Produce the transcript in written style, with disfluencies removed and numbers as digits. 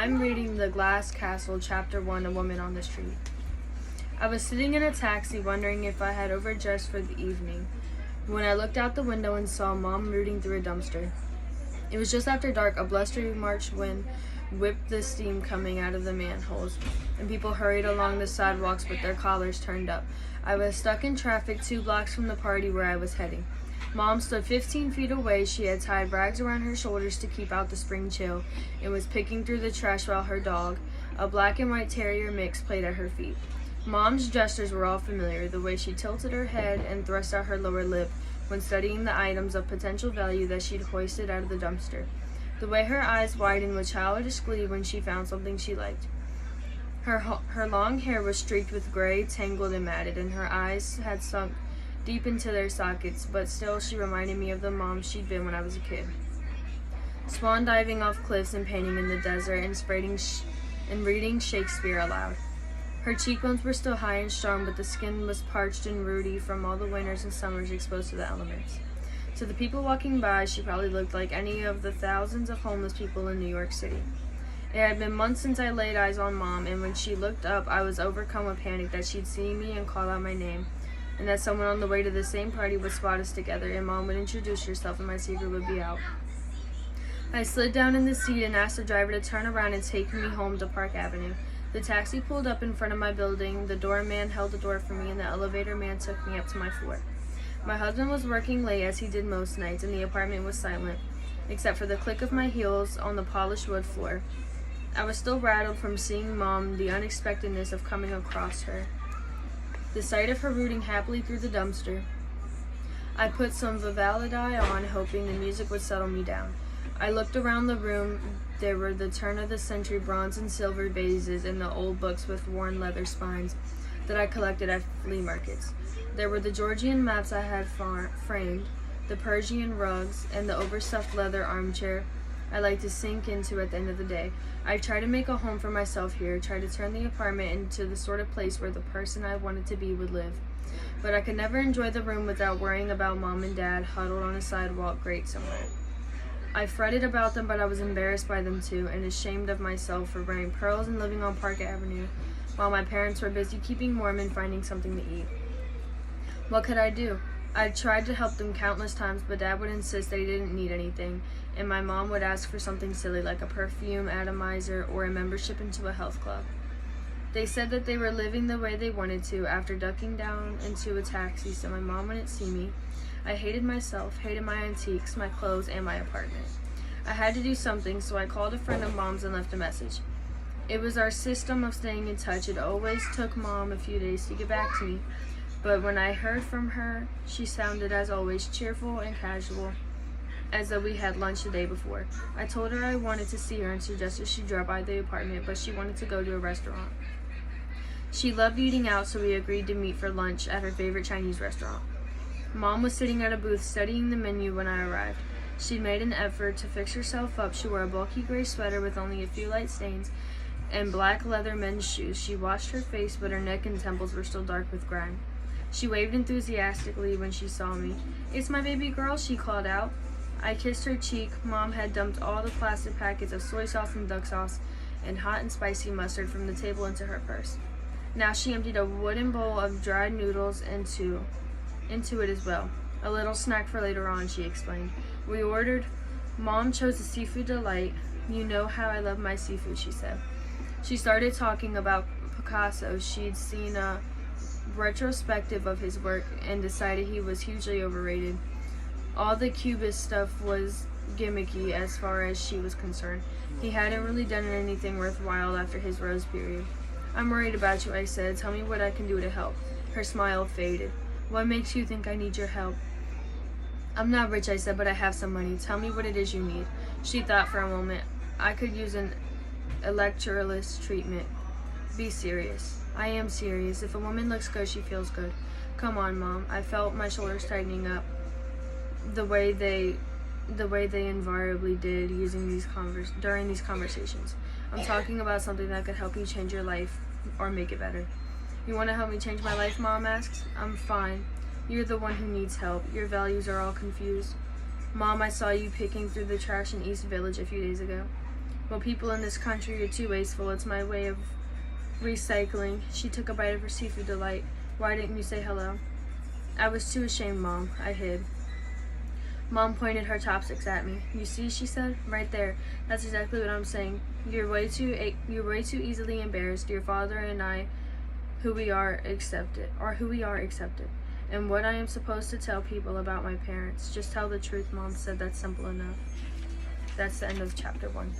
I'm reading The Glass Castle, Chapter 1, A Woman on the Street. I was sitting in a taxi wondering if I had overdressed for the evening when I looked out the window and saw Mom rooting through a dumpster. It was just after dark. A blustery March wind whipped the steam coming out of the manholes, and people hurried along the sidewalks with their collars turned up. I was stuck in traffic 2 blocks from the party where I was heading. Mom stood 15 feet away. She had tied rags around her shoulders to keep out the spring chill and was picking through the trash while her dog, a black and white terrier mix, played at her feet. Mom's gestures were all familiar, the way she tilted her head and thrust out her lower lip when studying the items of potential value that she'd hoisted out of the dumpster, the way her eyes widened with childish glee when she found something she liked. Her long hair was streaked with gray, tangled and matted, and her eyes had sunk deep into their sockets, but still she reminded me of the mom she'd been when I was a kid. Swan diving off cliffs and painting in the desert and reading Shakespeare aloud. Her cheekbones were still high and strong, but the skin was parched and ruddy from all the winters and summers exposed to the elements. To the people walking by, she probably looked like any of the thousands of homeless people in New York City. It had been months since I laid eyes on Mom, and when she looked up, I was overcome with panic that she'd see me and call out my name, and that someone on the way to the same party would spot us together, and Mom would introduce herself and my secret would be out. I slid down in the seat and asked the driver to turn around and take me home to Park Avenue. The taxi pulled up in front of my building, the doorman held the door for me, and the elevator man took me up to my floor. My husband was working late as he did most nights, and the apartment was silent, except for the click of my heels on the polished wood floor. I was still rattled from seeing Mom, the unexpectedness of coming across her, the sight of her rooting happily through the dumpster. I put some Vivaldi on, hoping the music would settle me down. I looked around the room. There were the turn-of-the-century bronze and silver vases and the old books with worn leather spines that I collected at flea markets. There were the Georgian maps I had framed, the Persian rugs, and the overstuffed leather armchair I like to sink into at the end of the day. I tried to make a home for myself here, tried to turn the apartment into the sort of place where the person I wanted to be would live. But I could never enjoy the room without worrying about Mom and Dad huddled on a sidewalk grate somewhere. I fretted about them, but I was embarrassed by them too, and ashamed of myself for wearing pearls and living on Park Avenue, while my parents were busy keeping warm and finding something to eat. What could I do? I tried to help them countless times, but Dad would insist that he didn't need anything, and my mom would ask for something silly like a perfume atomizer or a membership into a health club. They said that they were living the way they wanted to after ducking down into a taxi so my mom wouldn't see me. I hated myself, hated my antiques, my clothes, and my apartment. I had to do something, so I called a friend of Mom's and left a message. It was our system of staying in touch. It always took Mom a few days to get back to me, but when I heard from her, she sounded, as always, cheerful and casual, as though we had lunch the day before. I told her I wanted to see her and suggested she drop by the apartment, but she wanted to go to a restaurant. She loved eating out, so we agreed to meet for lunch at her favorite Chinese restaurant. Mom was sitting at a booth studying the menu when I arrived. She made an effort to fix herself up. She wore a bulky gray sweater with only a few light stains and black leather men's shoes. She washed her face, but her neck and temples were still dark with grime. She waved enthusiastically when she saw me. "It's my baby girl," she called out. I kissed her cheek. Mom had dumped all the plastic packets of soy sauce and duck sauce and hot and spicy mustard from the table into her purse. Now she emptied a wooden bowl of dried noodles into it as well. "A little snack for later on," she explained. We ordered. Mom chose a seafood delight. "You know how I love my seafood," she said. She started talking about Picasso. She'd seen a retrospective of his work and decided he was hugely overrated. All the Cubist stuff was gimmicky as far as she was concerned. He hadn't really done anything worthwhile after his rose period. "I'm worried about you," I said. "Tell me what I can do to help." Her smile faded. "What makes you think I need your help?" "I'm not rich," I said, "but I have some money. Tell me what it is you need." She thought for a moment. "I could use an electrolysis treatment." "Be serious." "I am serious. If a woman looks good, she feels good. Come on, Mom." I felt my shoulders tightening up the way they invariably did during these conversations. "I'm talking about something that could help you change your life or make it better." "You want to help me change my life?" Mom asked. "I'm fine. You're the one who needs help. Your values are all confused." "Mom, I saw you picking through the trash in East Village a few days ago." Well, people in this country are too wasteful. It's my way of recycling. She took a bite of her seafood delight. Why didn't you say hello? I was too ashamed, Mom. I hid. Mom pointed her chopsticks at me. You see, she said, right there. That's exactly what I'm saying. You're way too easily embarrassed. Your father and I, who we are accepted. And what I am supposed to tell people about my parents. Just tell the truth, Mom said. That's simple enough. That's the end of chapter 1.